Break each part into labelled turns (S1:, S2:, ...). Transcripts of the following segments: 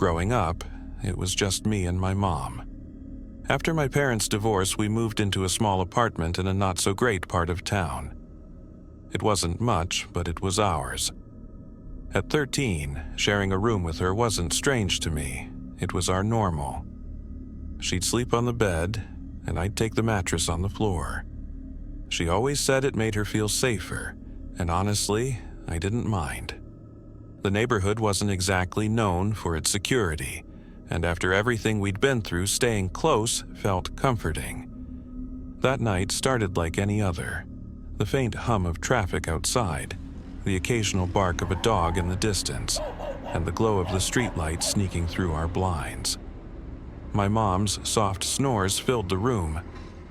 S1: Growing up, it was just me and my mom. After my parents' divorce, we moved into a small apartment in a not-so-great part of town. It wasn't much, but it was ours. At 13, sharing a room with her wasn't strange to me. It was our normal. She'd sleep on the bed, and I'd take the mattress on the floor. She always said it made her feel safer, and honestly, I didn't mind. The neighborhood wasn't exactly known for its security, and after everything we'd been through, staying close felt comforting. That night started like any other. The faint hum of traffic outside, the occasional bark of a dog in the distance, and the glow of the streetlight sneaking through our blinds. My mom's soft snores filled the room,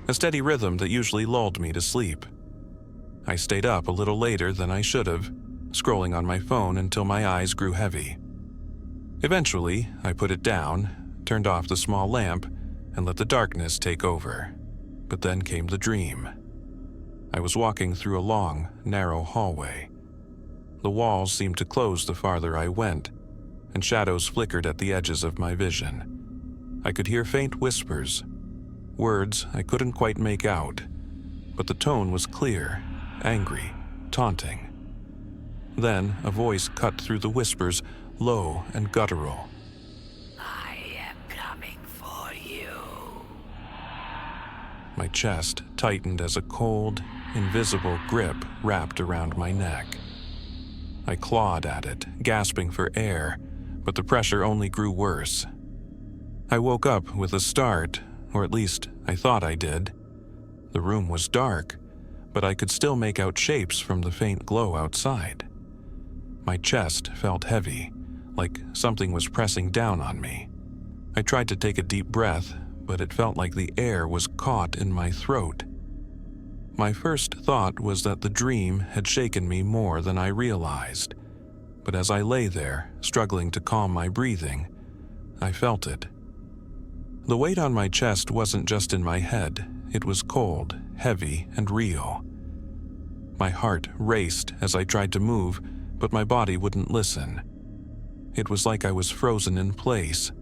S1: a steady rhythm that usually lulled me to sleep. I stayed up a little later than I should have, scrolling on my phone until my eyes grew heavy. Eventually, I put it down, turned off the small lamp, and let the darkness take over. But then came the dream. I was walking through a long, narrow hallway. The walls seemed to close the farther I went, and shadows flickered at the edges of my vision. I could hear faint whispers, words I couldn't quite make out, but the tone was clear, angry, taunting. Then a voice cut through the whispers, low and guttural.
S2: I am coming for you.
S1: My chest tightened as a cold, invisible grip wrapped around my neck. I clawed at it, gasping for air, but the pressure only grew worse. I woke up with a start, or at least I thought I did. The room was dark, but I could still make out shapes from the faint glow outside. My chest felt heavy, like something was pressing down on me. I tried to take a deep breath, but it felt like the air was caught in my throat. My first thought was that the dream had shaken me more than I realized, but as I lay there, struggling to calm my breathing, I felt it. The weight on my chest wasn't just in my head, it was cold, heavy, and real. My heart raced as I tried to move, but my body wouldn't listen. It was like I was frozen in place,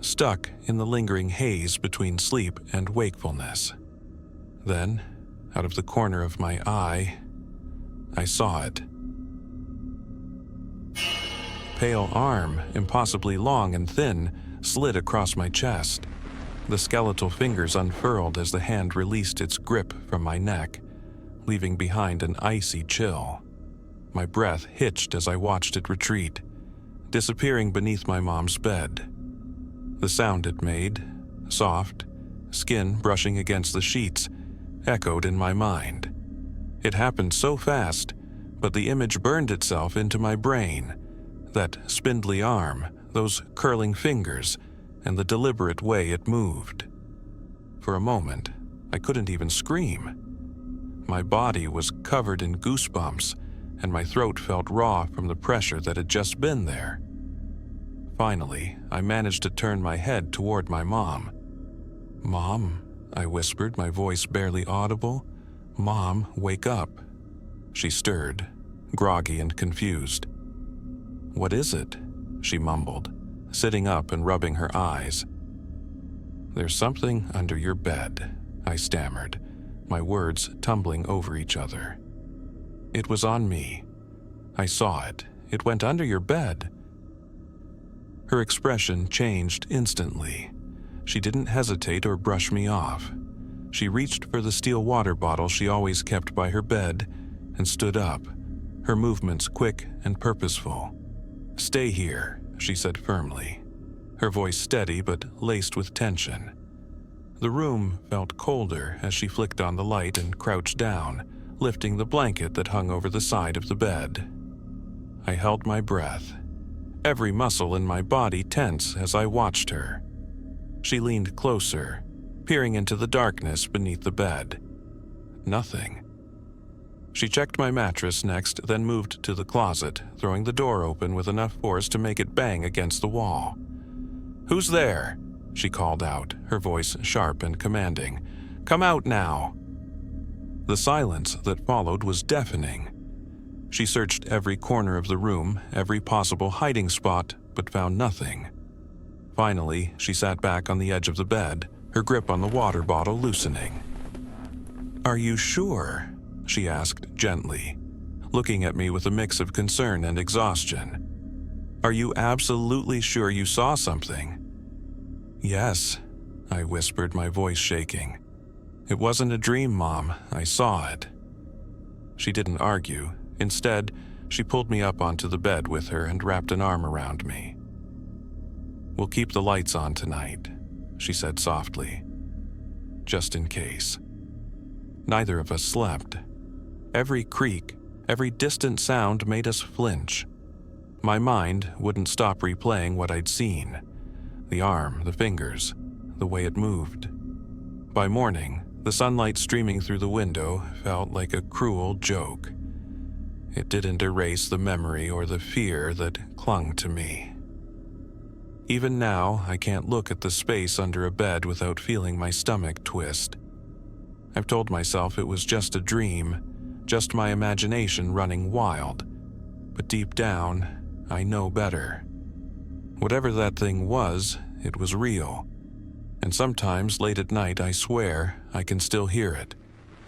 S1: stuck in the lingering haze between sleep and wakefulness. Then, out of the corner of my eye, I saw it. A pale arm, impossibly long and thin, slid across my chest. The skeletal fingers unfurled as the hand released its grip from my neck, leaving behind an icy chill. My breath hitched as I watched it retreat, disappearing beneath my mom's bed. The sound it made, soft, skin brushing against the sheets, echoed in my mind. It happened so fast, but the image burned itself into my brain. That spindly arm, those curling fingers, and the deliberate way it moved. For a moment, I couldn't even scream. My body was covered in goosebumps, and my throat felt raw from the pressure that had just been there. Finally, I managed to turn my head toward my mom. "Mom," I whispered, my voice barely audible. "Mom, wake up." She stirred, groggy and confused. "What is it?" she mumbled, sitting up and rubbing her eyes. "There's something under your bed," I stammered, my words tumbling over each other. "It was on me. I saw it. It went under your bed." Her expression changed instantly. She didn't hesitate or brush me off. She reached for the steel water bottle she always kept by her bed and stood up, her movements quick and purposeful. "Stay here," she said firmly, her voice steady but laced with tension. The room felt colder as she flicked on the light and crouched down, lifting the blanket that hung over the side of the bed. I held my breath, every muscle in my body tense as I watched her. She leaned closer, peering into the darkness beneath the bed. Nothing. She checked my mattress next, then moved to the closet, throwing the door open with enough force to make it bang against the wall. "Who's there?" she called out, her voice sharp and commanding. "Come out now." The silence that followed was deafening. She searched every corner of the room, every possible hiding spot, but found nothing. Finally, she sat back on the edge of the bed, her grip on the water bottle loosening. "Are you sure?" she asked gently, looking at me with a mix of concern and exhaustion. "Are you absolutely sure you saw something?" "Yes," I whispered, my voice shaking. "It wasn't a dream, Mom. I saw it." She didn't argue. Instead, she pulled me up onto the bed with her and wrapped an arm around me. "We'll keep the lights on tonight," she said softly. "Just in case." Neither of us slept. Every creak, every distant sound made us flinch. My mind wouldn't stop replaying what I'd seen. The arm, the fingers, the way it moved. By morning, the sunlight streaming through the window felt like a cruel joke. It didn't erase the memory or the fear that clung to me. Even now, I can't look at the space under a bed without feeling my stomach twist. I've told myself it was just a dream, just my imagination running wild. But deep down, I know better. Whatever that thing was, it was real. And sometimes late at night, I swear, I can still hear it.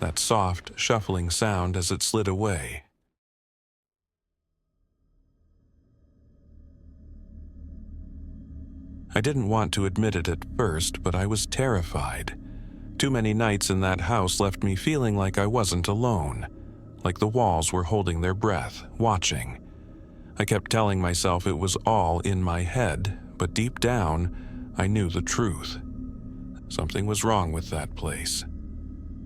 S1: That soft, shuffling sound as it slid away. I didn't want to admit it at first, but I was terrified. Too many nights in that house left me feeling like I wasn't alone, like the walls were holding their breath, watching. I kept telling myself it was all in my head, but deep down, I knew the truth. Something was wrong with that place.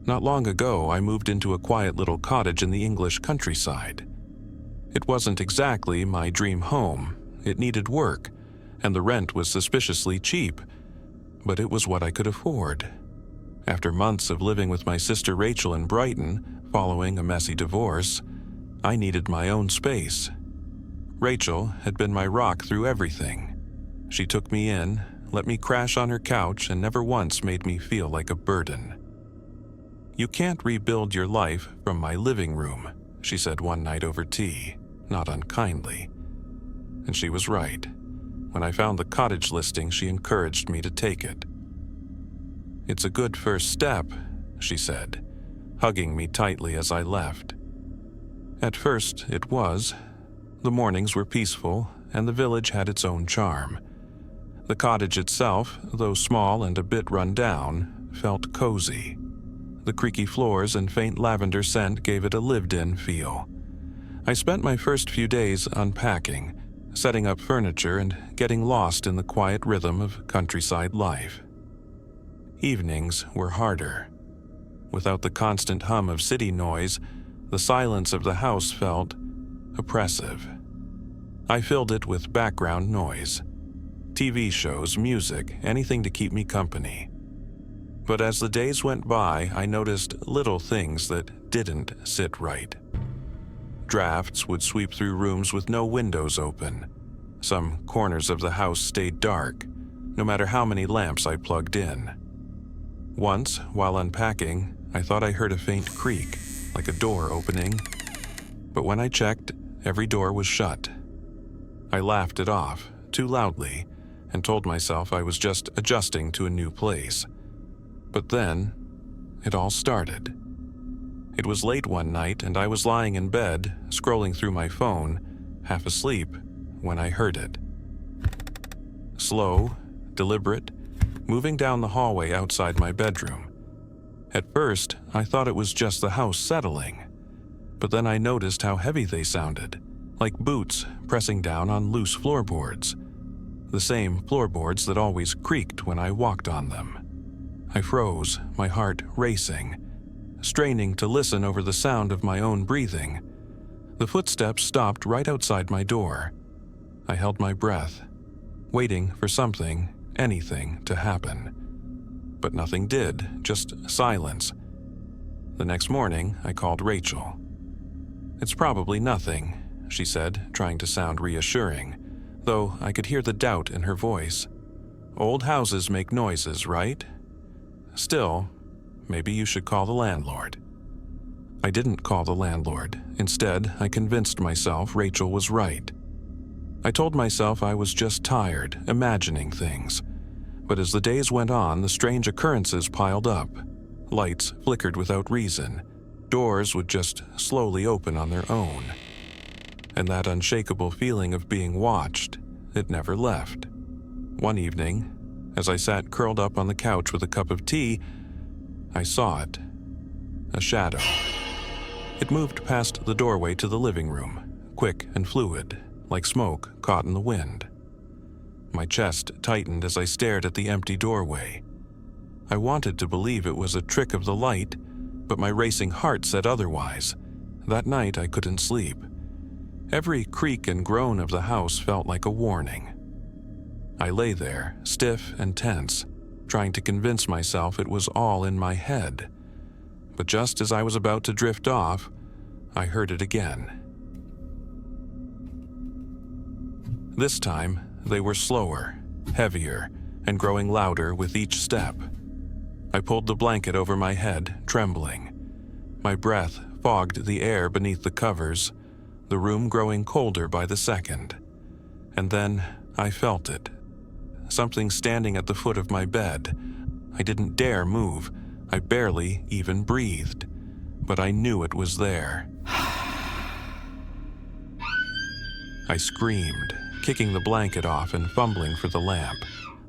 S1: Not long ago, I moved into a quiet little cottage in the English countryside. It wasn't exactly my dream home. It needed work, and the rent was suspiciously cheap, but it was what I could afford. After months of living with my sister Rachel in Brighton, following a messy divorce, I needed my own space. Rachel had been my rock through everything. She took me in, let me crash on her couch, and never once made me feel like a burden. "You can't rebuild your life from my living room," she said one night over tea, not unkindly. And she was right. When I found the cottage listing, she encouraged me to take it. "It's a good first step," she said, hugging me tightly as I left. At first, it was. The mornings were peaceful, and the village had its own charm. The cottage itself, though small and a bit run down, felt cozy. The creaky floors and faint lavender scent gave it a lived-in feel. I spent my first few days unpacking, setting up furniture and getting lost in the quiet rhythm of countryside life. Evenings were harder. Without the constant hum of city noise, the silence of the house felt oppressive. I filled it with background noise. TV shows, music, anything to keep me company. But as the days went by, I noticed little things that didn't sit right. Drafts would sweep through rooms with no windows open. Some corners of the house stayed dark, no matter how many lamps I plugged in. Once, while unpacking, I thought I heard a faint creak, like a door opening. But when I checked, every door was shut. I laughed it off, too loudly, and told myself I was just adjusting to a new place. But then, it all started. It was late one night, and I was lying in bed, scrolling through my phone, half asleep, when I heard it. Slow, deliberate, moving down the hallway outside my bedroom. At first, I thought it was just the house settling, but then I noticed how heavy they sounded, like boots pressing down on loose floorboards. The same floorboards that always creaked when I walked on them. I froze, my heart racing, straining to listen over the sound of my own breathing. The footsteps stopped right outside my door. I held my breath, waiting for something, anything, to happen. But nothing did, just silence. The next morning, I called Rachel. "It's probably nothing," she said, trying to sound reassuring, though I could hear the doubt in her voice. "Old houses make noises, right? Still, maybe you should call the landlord." I didn't call the landlord. Instead, I convinced myself Rachel was right. I told myself I was just tired, imagining things. But as the days went on, the strange occurrences piled up. Lights flickered without reason. Doors would just slowly open on their own. And that unshakable feeling of being watched, it never left. One evening, as I sat curled up on the couch with a cup of tea, I saw it. A shadow. It moved past the doorway to the living room, quick and fluid, like smoke caught in the wind. My chest tightened as I stared at the empty doorway. I wanted to believe it was a trick of the light, but my racing heart said otherwise. That night I couldn't sleep. Every creak and groan of the house felt like a warning. I lay there, stiff and tense, trying to convince myself it was all in my head. But just as I was about to drift off, I heard it again. This time, they were slower, heavier, and growing louder with each step. I pulled the blanket over my head, trembling. My breath fogged the air beneath the covers, the room growing colder by the second. And then I felt it. Something standing at the foot of my bed. I didn't dare move. I barely even breathed. But I knew it was there. I screamed, kicking the blanket off and fumbling for the lamp.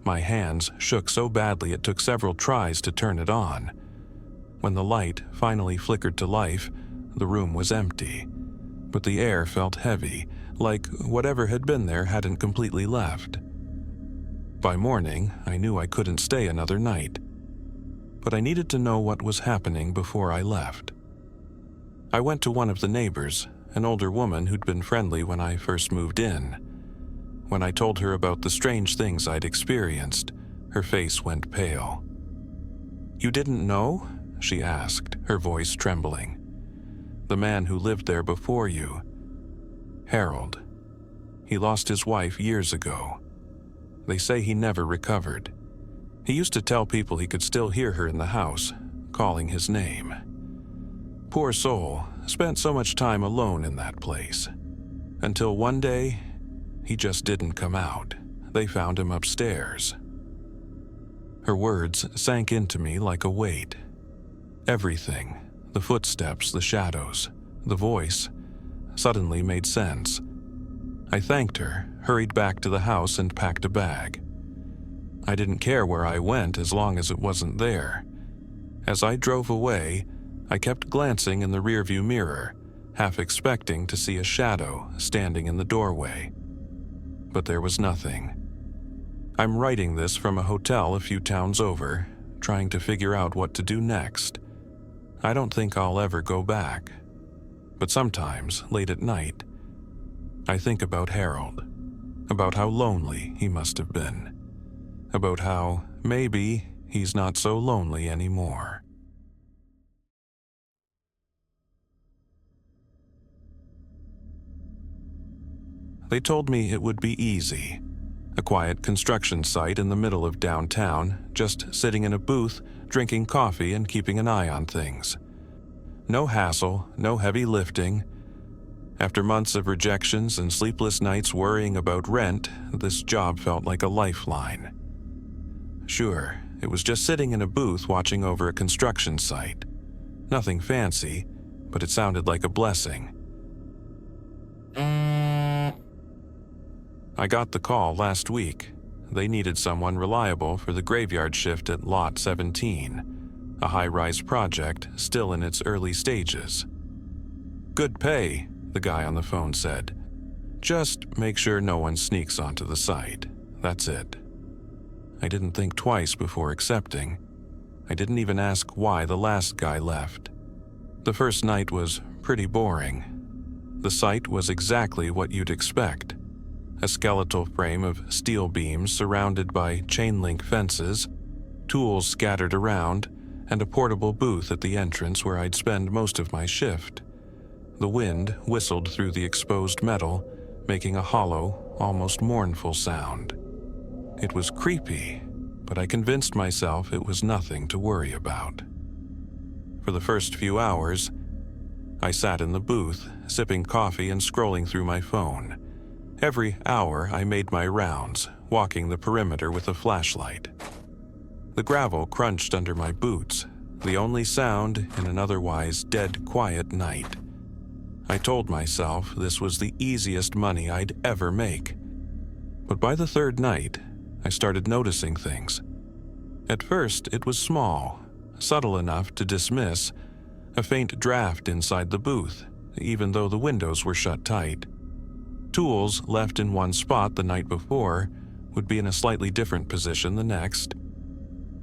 S1: My hands shook so badly it took several tries to turn it on. When the light finally flickered to life, the room was empty. But the air felt heavy, like whatever had been there hadn't completely left. By morning, I knew I couldn't stay another night. But I needed to know what was happening before I left. I went to one of the neighbors, an older woman who'd been friendly when I first moved in. When I told her about the strange things I'd experienced, her face went pale. "You didn't know?" she asked, her voice trembling. "The man who lived there before you. Harold. He lost his wife years ago. They say he never recovered. He used to tell people he could still hear her in the house, calling his name. Poor soul, spent so much time alone in that place. Until one day, he just didn't come out. They found him upstairs." Her words sank into me like a weight. Everything, the footsteps, the shadows, the voice, suddenly made sense. I thanked her, hurried back to the house and packed a bag. I didn't care where I went as long as it wasn't there. As I drove away, I kept glancing in the rearview mirror, half expecting to see a shadow standing in the doorway. But there was nothing. I'm writing this from a hotel a few towns over, trying to figure out what to do next. I don't think I'll ever go back. But sometimes, late at night, I think about Harold, about how lonely he must have been, about how maybe he's not so lonely anymore. They told me it would be easy. A quiet construction site in the middle of downtown, just sitting in a booth, drinking coffee and keeping an eye on things. No hassle, no heavy lifting. After months of rejections and sleepless nights worrying about rent, this job felt like a lifeline. Sure, it was just sitting in a booth watching over a construction site. Nothing fancy, but it sounded like a blessing. I got the call last week. They needed someone reliable for the graveyard shift at Lot 17, a high-rise project still in its early stages. "Good pay," the guy on the phone said. "Just make sure no one sneaks onto the site. That's it." I didn't think twice before accepting. I didn't even ask why the last guy left. The first night was pretty boring. The site was exactly what you'd expect. A skeletal frame of steel beams surrounded by chain-link fences, tools scattered around, and a portable booth at the entrance where I'd spend most of my shift. The wind whistled through the exposed metal, making a hollow, almost mournful sound. It was creepy, but I convinced myself it was nothing to worry about. For the first few hours, I sat in the booth, sipping coffee and scrolling through my phone. Every hour I made my rounds, walking the perimeter with a flashlight. The gravel crunched under my boots, the only sound in an otherwise dead quiet night. I told myself this was the easiest money I'd ever make. But by the third night, I started noticing things. At first, it was small, subtle enough to dismiss, a faint draft inside the booth, even though the windows were shut tight. Tools left in one spot the night before would be in a slightly different position the next.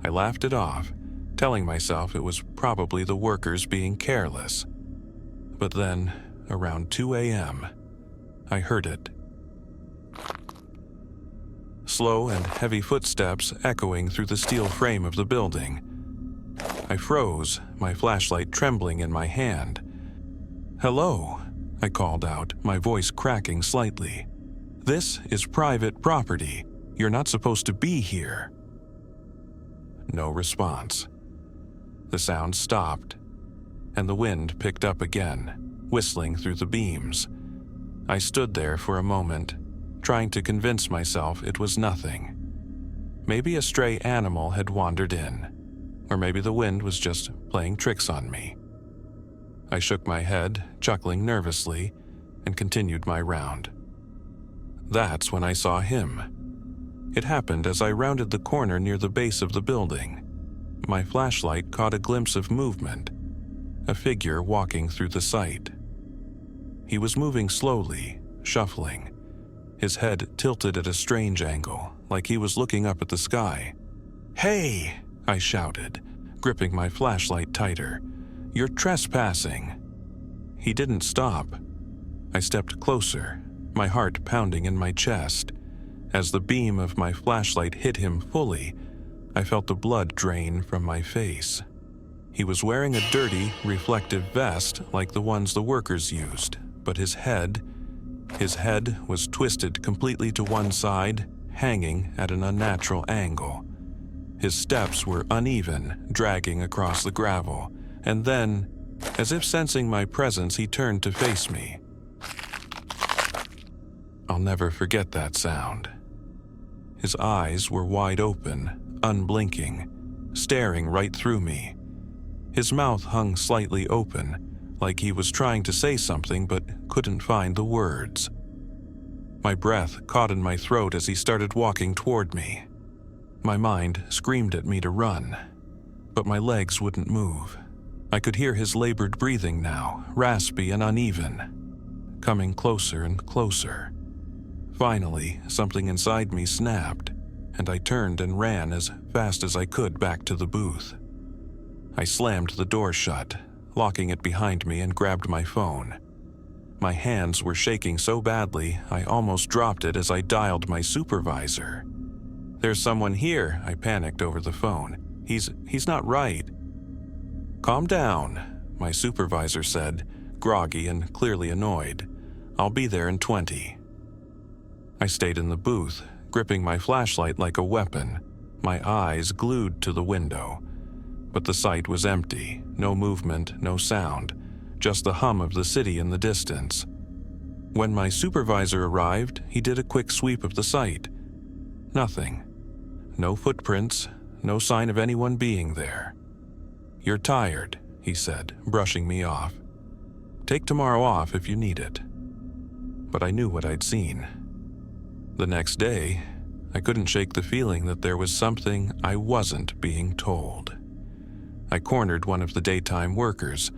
S1: I laughed it off, telling myself it was probably the workers being careless. But then, around 2 a.m., I heard it. Slow and heavy footsteps echoing through the steel frame of the building. I froze, my flashlight trembling in my hand. "Hello," I called out, my voice cracking slightly. "This is private property. You're not supposed to be here." No response. The sound stopped, and the wind picked up again, whistling through the beams. I stood there for a moment, trying to convince myself it was nothing. Maybe a stray animal had wandered in, or maybe the wind was just playing tricks on me. I shook my head, chuckling nervously, and continued my round. That's when I saw him. It happened as I rounded the corner near the base of the building. My flashlight caught a glimpse of movement, a figure walking through the site. He was moving slowly, shuffling, his head tilted at a strange angle, like he was looking up at the sky. "Hey!" I shouted, gripping my flashlight tighter. "You're trespassing." He didn't stop. I stepped closer, my heart pounding in my chest. As the beam of my flashlight hit him fully, I felt the blood drain from my face. He was wearing a dirty, reflective vest like the ones the workers used, but his head was twisted completely to one side, hanging at an unnatural angle. His steps were uneven, dragging across the gravel, and then, as if sensing my presence, he turned to face me. I'll never forget that sound. His eyes were wide open, unblinking, staring right through me. His mouth hung slightly open, like he was trying to say something but couldn't find the words. My breath caught in my throat as he started walking toward me. My mind screamed at me to run, but my legs wouldn't move. I could hear his labored breathing now, raspy and uneven, coming closer and closer. Finally, something inside me snapped, and I turned and ran as fast as I could back to the booth. I slammed the door shut, locking it behind me, and grabbed my phone. My hands were shaking so badly I almost dropped it as I dialed my supervisor. "There's someone here," I panicked over the phone. He's not right." "Calm down," my supervisor said, groggy and clearly annoyed. "I'll be there in 20. I stayed in the booth, gripping my flashlight like a weapon, my eyes glued to the window. But the site was empty, no movement, no sound, just the hum of the city in the distance. When my supervisor arrived, he did a quick sweep of the site. Nothing. No footprints, no sign of anyone being there. "You're tired," he said, brushing me off. "Take tomorrow off if you need it." But I knew what I'd seen. The next day, I couldn't shake the feeling that there was something I wasn't being told. I cornered one of the daytime workers,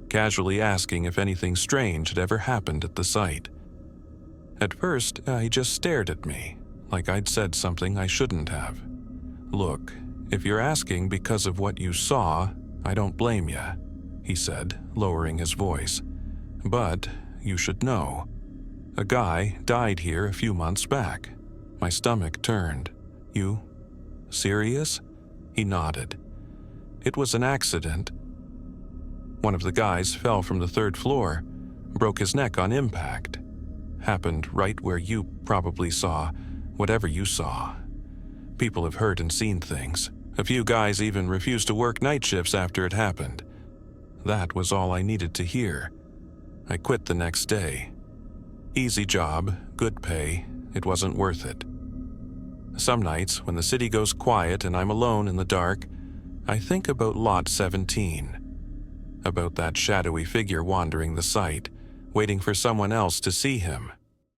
S1: casually asking if anything strange had ever happened at the site. At first, he just stared at me, like I'd said something I shouldn't have. "Look, if you're asking because of what you saw, I don't blame you," he said, lowering his voice. "But you should know. A guy died here a few months back." My stomach turned. "You serious?" He nodded. "It was an accident. One of the guys fell from the 3rd floor, broke his neck on impact. Happened right where you probably saw whatever you saw. People have heard and seen things. A few guys even refused to work night shifts after it happened. That was all I needed to hear. I quit the next day. Easy job, good pay, it wasn't worth it. Some nights, when the city goes quiet and I'm alone in the dark, I think about Lot 17. About that shadowy figure wandering the site, waiting for someone else to see him.